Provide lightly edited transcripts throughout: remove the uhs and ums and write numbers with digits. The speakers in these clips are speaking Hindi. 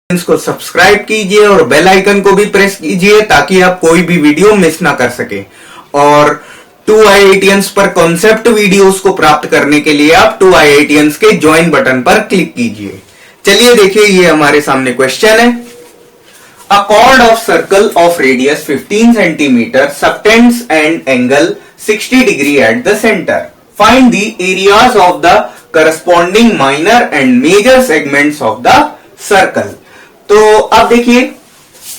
को सब्सक्राइब कीजिए और बेल आइकन को भी प्रेस कीजिए ताकि आप कोई भी वीडियो मिस ना कर सके। और 2 IITians पर कॉन्सेप्ट वीडियोस को प्राप्त करने के लिए आप 2 IITians के ज्वाइन बटन पर क्लिक कीजिए। चलिए देखिए, ये हमारे सामने क्वेश्चन है। A chord of circle of radius 15 centimeter subtends an angle 60 degree at the center. Find the areas of the corresponding minor and major segments of the circle. तो अब देखिए,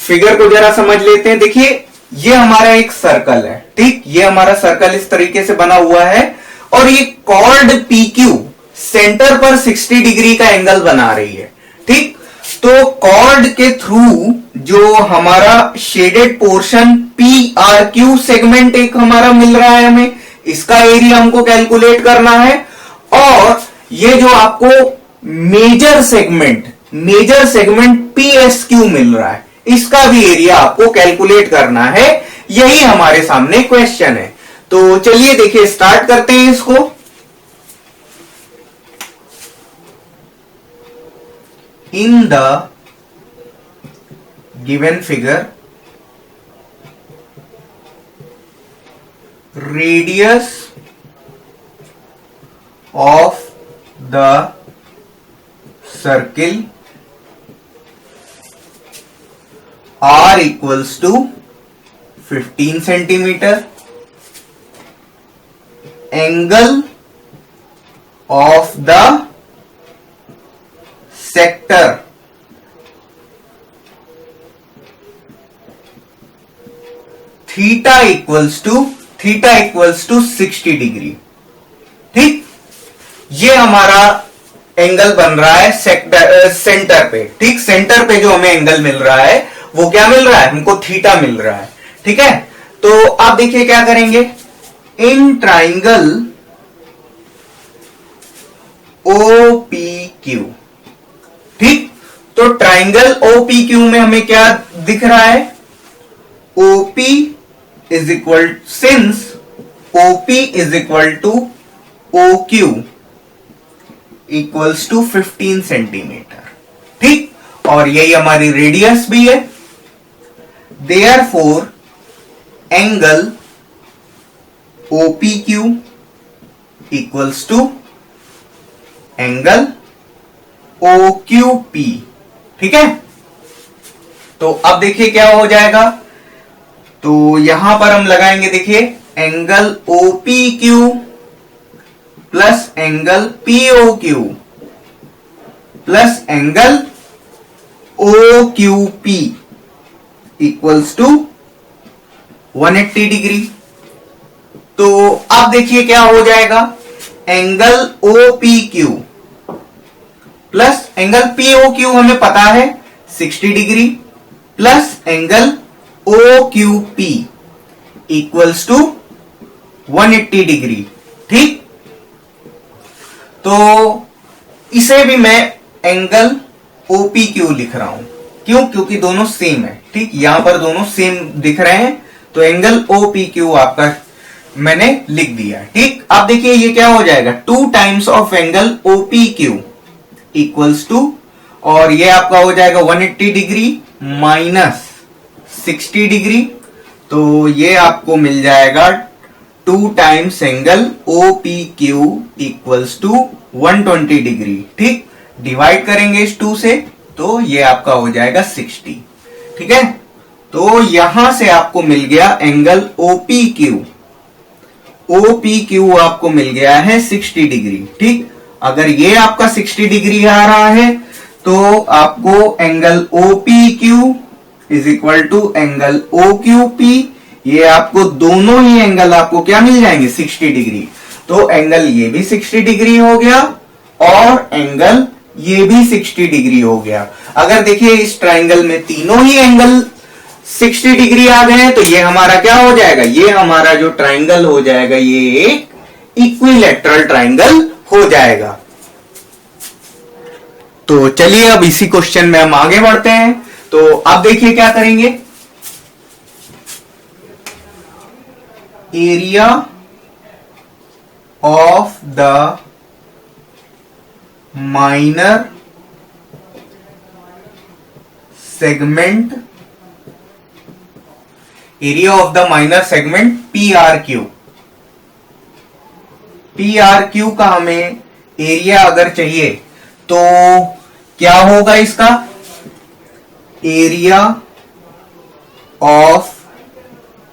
फिगर को जरा समझ लेते हैं। देखिए, ये हमारा एक सर्कल है, ठीक। ये हमारा सर्कल इस तरीके से बना हुआ है और ये कॉर्ड PQ सेंटर पर 60 डिग्री का एंगल बना रही है, ठीक। तो कॉर्ड के थ्रू जो हमारा शेडेड पोर्शन PRQ सेगमेंट एक हमारा मिल रहा है, हमें इसका एरिया हमको कैलकुलेट करना है। और ये जो आपको मेजर सेगमेंट PSQ मिल रहा है, इसका भी एरिया आपको कैलकुलेट करना है। यही हमारे सामने क्वेश्चन है। तो चलिए देखिए, स्टार्ट करते हैं इसको। In the given figure, radius of the circle R equals to 15 centimeter. Angle of the sector theta equals to 60 degree, ठीक। ये हमारा एंगल बन रहा है सेंटर पे, ठीक। सेंटर पे जो हमें एंगल मिल रहा है वो क्या मिल रहा है, हमको थीटा मिल रहा है, ठीक है। तो आप देखिए क्या करेंगे, इन ट्राइंगल OPQ, ठीक। तो ट्राइंगल OPQ में हमें क्या दिख रहा है, OP is equal, since OP is equal to OQ equals to 15 centimetre, ठीक। और यही हमारी रेडियस भी है। Therefore angle OPQ equals to angle OQP, ठीक है। तो अब देखिए क्या हो जाएगा, तो यहां पर हम लगाएंगे, देखिए, angle OPQ plus angle POQ plus angle OQP equals to 180 degree. तो अब देखिए क्या हो जाएगा, angle OPQ plus angle POQ हमें पता है 60 degree plus angle OQP equals to 180 degree, ठीक। तो इसे भी मैं एंगल OPQ लिख रहा हूं, क्यों, क्योंकि दोनों सेम है, ठीक। यहां पर दोनों सेम दिख रहे हैं, तो एंगल OPQ आपका मैंने लिख दिया, ठीक। अब देखिए ये क्या हो जाएगा, 2 times of angle OPQ equals to, और ये आपका हो जाएगा 180 डिग्री माइनस 60 डिग्री। तो ये आपको मिल जाएगा 2 times angle OPQ equals to 120 degree, ठीक। डिवाइड करेंगे इस 2 से, तो ये आपका हो जाएगा 60, ठीक है। तो यहां से आपको मिल गया एंगल OPQ आपको मिल गया है 60 डिग्री, ठीक। अगर ये आपका 60 डिग्री आ रहा है तो आपको angle OPQ is equal to angle OQP, ये आपको दोनों ही एंगल आपको क्या मिल जाएंगे, 60 डिग्री। तो एंगल ये भी 60 डिग्री हो गया और एंगल ये भी 60 डिग्री हो गया। अगर देखिए इस ट्राइंगल में तीनों ही एंगल 60 डिग्री आ गए हैं तो ये हमारा क्या हो जाएगा, ये हमारा जो ट्राइंगल हो जाएगा ये एक इक्विलैटरल ट्राइंगल हो जाएगा। तो चलिए अब इसी क्वेश्चन में हम आगे बढ़ते हैं। तो अब देखिए क्या करेंगे, area of the minor segment, area of the minor segment PRQ। PRQ का हमें एरिया अगर चाहिए तो क्या होगा इसका, area of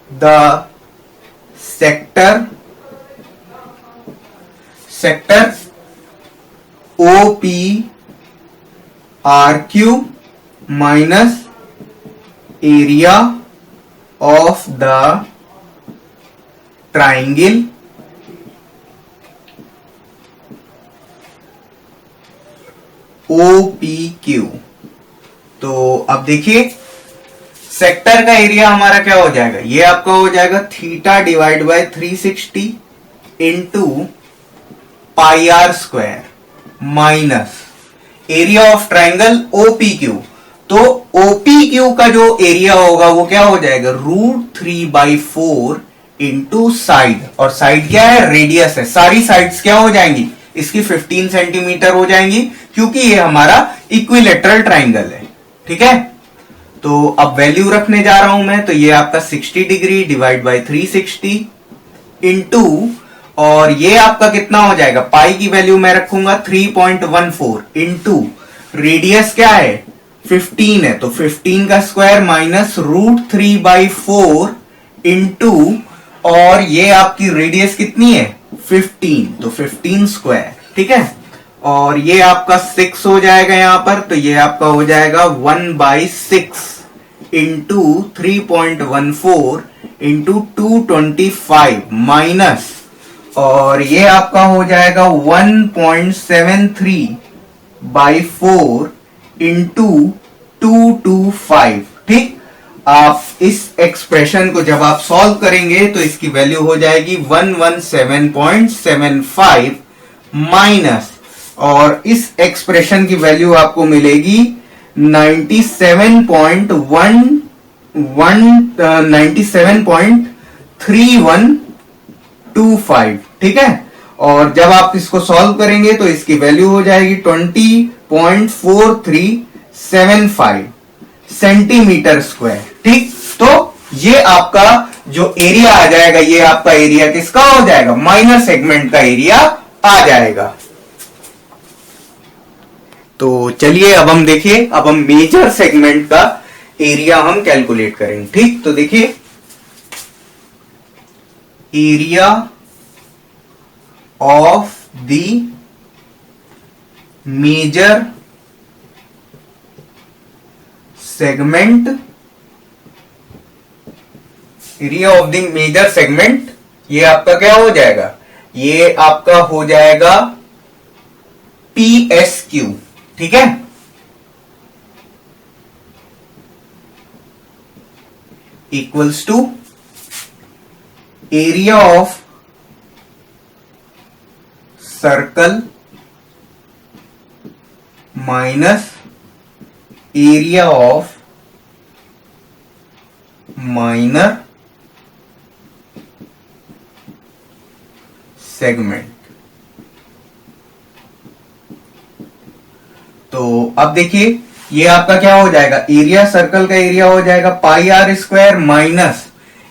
the sector OPRQ minus area of the triangle OPQ। तो अब देखिए सेक्टर का एरिया हमारा क्या हो जाएगा, ये आपका हो जाएगा theta divide by 360 into pi r square minus area of triangle OPQ। तो OPQ का जो एरिया होगा वो क्या हो जाएगा, √3/4 इंटू साइड, और साइड क्या है, रेडियस है, सारी साइड्स क्या हो जाएंगी इसकी 15 सेंटीमीटर हो जाएंगी, क्योंकि ये हमारा इक्विलेटरल ट्राइंगल है। ठीक है, तो अब वैल्यू रखने जा रहा हूं मैं, तो ये आपका 60 डिग्री डिवाइड बाय 360 इंटू, और ये आपका कितना हो जाएगा, पाई की वैल्यू मैं रखूंगा 3.14 इंटू रेडियस क्या है 15 है, तो 15 का स्क्वायर माइनस √3/4 इंटू, और ये आपकी रेडियस कितनी है 15, तो 15 स्क्वायर। ठीक है, और ये आपका 6 हो जाएगा यहां पर, तो ये आपका हो जाएगा 1/6 इंटू 3.14 इंटू 225 माइनस, और ये आपका हो जाएगा 1.73/4 इंटू 225। ठीक, आप इस एक्सप्रेशन को जब आप सॉल्व करेंगे तो इसकी वैल्यू हो जाएगी 117.75 माइनस, और इस एक्सप्रेशन की वैल्यू आपको मिलेगी 97.3125। ठीक है, और जब आप इसको सॉल्व करेंगे तो इसकी वैल्यू हो जाएगी 20.4375 सेंटीमीटर स्क्वायर। ठीक, तो ये आपका जो एरिया आ जाएगा, ये आपका एरिया किसका हो जाएगा, माइनर सेगमेंट का एरिया आ जाएगा। तो चलिए अब हम देखिए, अब हम मेजर सेगमेंट का एरिया हम कैलकुलेट करेंगे। ठीक, तो देखिए area of the major segment, area of the major segment, ये आपका क्या हो जाएगा, ये आपका हो जाएगा PSQ। ठीक है, equals to area of circle minus area of minor segment. तो अब देखिए ये आपका क्या हो जाएगा, एरिया सर्कल का एरिया हो जाएगा pi r square minus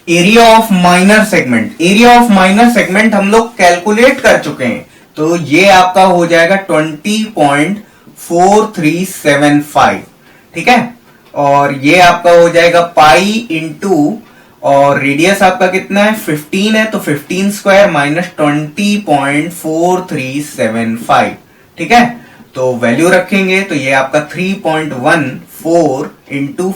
area of minor segment. Area of minor segment हम लोग कैलकुलेट कर चुके हैं, तो ये आपका हो जाएगा 20.4375। ठीक है, और ये आपका हो जाएगा पाई इंटू, और रेडियस आपका कितना है 15 है, तो 15 स्क्वायर माइनस 20.4375। ठीक है, तो वैल्यू रखेंगे तो ये आपका 3.14 इंटू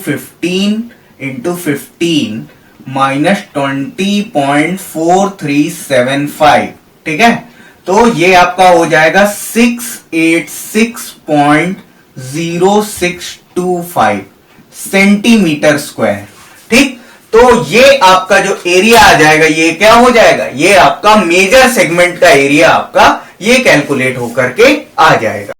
15 माइनस 20.4375। ठीक है, तो ये आपका हो जाएगा 686.0625 सेंटीमीटर स्क्वायर। ठीक, तो ये आपका जो एरिया आ जाएगा, ये क्या हो जाएगा, ये आपका मेजर सेगमेंट का एरिया आपका ये कैलकुलेट होकर के आ जाएगा।